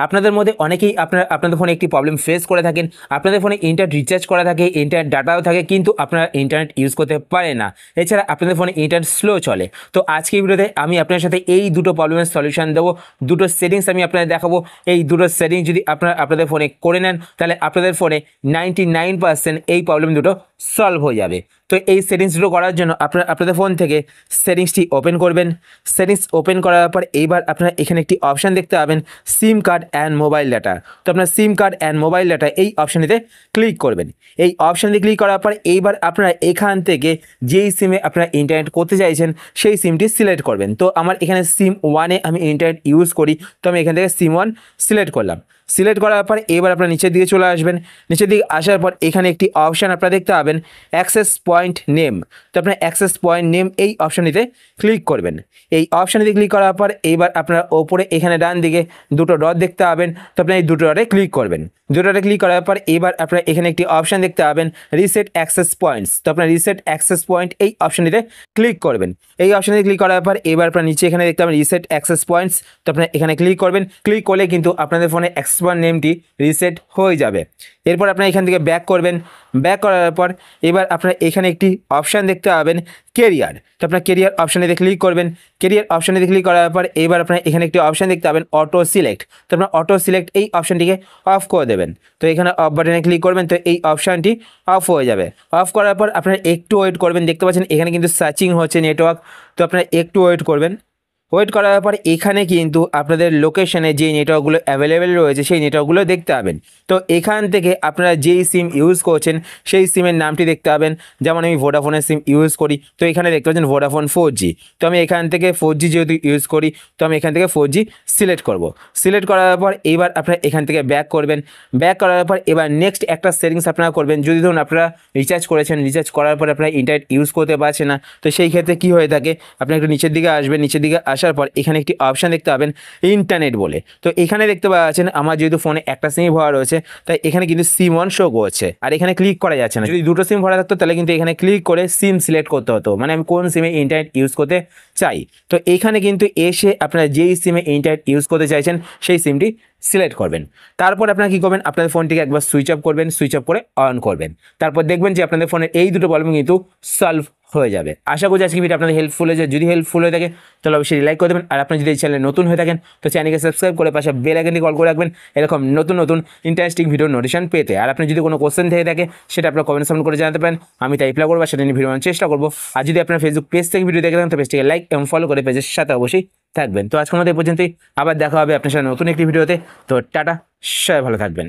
আপনাদের মধ্যে অনেকেই আপনাদের ফোনে একটি প্রবলেম ফেস করে থাকেন। আপনাদের ফোনে ইন্টারনেট রিচার্জ করা থাকে, ইন্টারনেট ডাটাও থাকে, কিন্তু আপনারা ইন্টারনেট ইউজ করতে পারেন না। এছাড়া আপনাদের ফোনে ইন্টারনেট স্লো চলে। তো আজকে এই ভিডিওতে আমি আপনার সাথে এই দুটো প্রবলেমের সলিউশন দেবো, দুটো সেটিংস আমি আপনাদের দেখাবো। এই দুটো সেটিংস যদি আপনাদের ফোনে করে নেন, তাহলে আপনাদের ফোনে 99% এই প্রবলেম দুটো সলভ হয়ে যাবে। তো এই সেটিংস দুটো করার জন্য আপনাদের ফোন থেকে সেটিংসটি ওপেন করবেন। সেটিংস ওপেন করার পর এইবার আপনারা এখানে একটি অপশান দেখতে পাবেন, সিম কার্ড অ্যান্ড মোবাইল ডাটা। তো আপনার সিম কার্ড অ্যান্ড মোবাইল ডাটা এই অপশানটিতে ক্লিক করবেন। এই অপশানটি ক্লিক করার পর এইবার আপনারা এখান থেকে যেই সিমে আপনারা ইন্টারনেট করতে চাইছেন সেই সিমটি সিলেক্ট করবেন। তো আমার এখানে সিম 1-এ আমি ইন্টারনেট ইউজ করি, তো আমি এখান থেকে সিম 1 সিলেক্ট করলাম। সিলেক্ট করার পর এবার আপনারা নিচের দিকে চলে আসবেন। নিচের দিকে আসার পর এখানে একটি অপশান আপনারা দেখতে পাবেন, অ্যাক্সেস পয়েন্ট নেম। তো আপনার অ্যাক্সেস পয়েন্ট নেম এই অপশানটিতে ক্লিক করবেন। এই অপশানটিতে ক্লিক করার পর এইবার আপনারা ওপরে এখানে ডান দিকে দুটো ডট দেখতে পাবেন, তো আপনার এই দুটো ডটে ক্লিক করবেন। দুটো ডটে ক্লিক করার পর এবার আপনারা এখানে একটি অপশান দেখতে পাবেন, রিসেট অ্যাক্সেস পয়েন্টস। তো আপনার রিসেট অ্যাক্সেস পয়েন্ট এই অপশানটিতে ক্লিক করবেন। এই অপশানে ক্লিক করার পর এবার আপনার নিচে এখানে দেখতে পাবেন রিসেট অ্যাক্সেস পয়েন্টস। তো আপনার এখানে ক্লিক করবেন। ক্লিক করলে কিন্তু আপনাদের ফোনে অ্যাক্সেস পয়েন্ট নেমটি রিসেট হয়ে যাবে। এরপর আপনারা এখান থেকে ব্যাক করবেন। ব্যাক করার পর এবার আপনারা এখানে একটি অপশান দেখতে পাবেন, কেরিয়ার। তো আপনার কেরিয়ার অপশানেতে ক্লিক করবেন। কেরিয়ার অপশানেতে ক্লিক করার পর এবার আপনারা এখানে একটি অপশান দেখতে পাবেন, অটো সিলেক্ট। তো আপনার অটো সিলেক্ট এই অপশানটিকে অফ করে দেবেন। তো এখানে অফ বাটনে ক্লিক করবেন, তো এই অপশানটি অফ হয়ে যাবে। অফ করার পর আপনারা একটু ওয়েট করবেন। দেখতে পাচ্ছেন এখানে কিন্তু সার্চিং হচ্ছে নেটওয়ার্ক, তো আপনারা একটু ওয়েট করবেন। ওয়েট করার পর এখানে কিন্তু আপনাদের লোকেশনে যেই নেটওয়ার্কগুলো অ্যাভেলেবেল রয়েছে সেই নেটওয়ার্কগুলো দেখতে পাবেন। তো এখান থেকে আপনারা যেই সিম ইউজ করছেন সেই সিমের নামটি দেখতে পাবেন। যেমন আমি ভোডাফোনের সিম ইউজ করি, তো এখানে দেখতে পাচ্ছেন ভোডাফোন 4G। তো আমি এখান থেকে 4G যেহেতু ইউজ করি, তো আমি এখান থেকে 4G সিলেক্ট করব। সিলেক্ট করার পর এবার আপনারা এখান থেকে ব্যাক করবেন। ব্যাক করার পর এবার নেক্সট একটা সেটিংস আপনারা করবেন। যদি ধরুন আপনারা রিচার্জ করেছেন, রিচার্জ করার পর আপনারা ইন্টারনেট ইউজ করতে পারছেন না, তো সেই ক্ষেত্রে কী হয়ে থাকে, আপনি একটু নিচের দিকে আসবেন। নিচের দিকে আসার পর এখানে একটি অপশান দেখতে পাবেন, ইন্টারনেট বলে। তো এখানে দেখতে পাচ্ছেন আমার যেহেতু ফোনে একটা সিমই ভরা রয়েছে, তাই এখানে কিন্তু সিম 1 শো করছে, আর এখানে ক্লিক করা যাচ্ছে না। যদি দুটো সিম ভরা থাকতো তাহলে কিন্তু এখানে ক্লিক করে সিম সিলেক্ট করতে হতো, মানে আমি কোন সিমে ইন্টারনেট ইউজ করতে চাই। তো এইখানে কিন্তু এসে আপনারা যেই সিমে ইন্টারনেট ইউজ করতে চাইছেন সেই সিমটি সিলেক্ট করবেন। তারপর আপনারা কী করবেন, আপনাদের ফোনটিকে একবার সুইচ অফ করবেন, সুইচ অফ করে অন করবেন। তারপর দেখবেন যে আপনাদের ফোনের এই দুটো প্রবলেম কিন্তু সলভ হয়ে যাবে। আশা করি আজকে ভিডিও আপনাদের হেল্পফুল হয়েছে। যদি হেল্পফুল হয়ে থাকে তাহলে অবশ্যই লাইক করে দেবেন। আর আপনি যদি এই চ্যানেলে নতুন হয়ে থাকেন তো চ্যানেলকে সাবস্ক্রাইব করে পাশে বেল আইকনটি কল করে রাখবেন এরকম নতুন নতুন ইন্টারেস্টিং ভিডিও নোটিফিকেশন পেতে। আর আপনি যদি কোনো কোশ্চেন থেকে থাকে সেটা আপনার কমেন্ট সামনে করে জানাতে পারেন, আমি তাই রিপ্লাই করবো, সেটা নিয়ে ভিডিও বানানোর চেষ্টা করবো। আর যদি আপনার ফেসবুক পেজ থেকে ভিডিও দেখে থাকেন তো পেজটিকে লাইক এবং ফলো করে পেজের সাথে অবশ্যই থাকবেন। তো আজকের মধ্যে এই পর্যন্তই, আবার দেখা হবে আপনার সাথে নতুন একটি ভিডিওতে। তো টাটা, সবাই ভালো থাকবেন।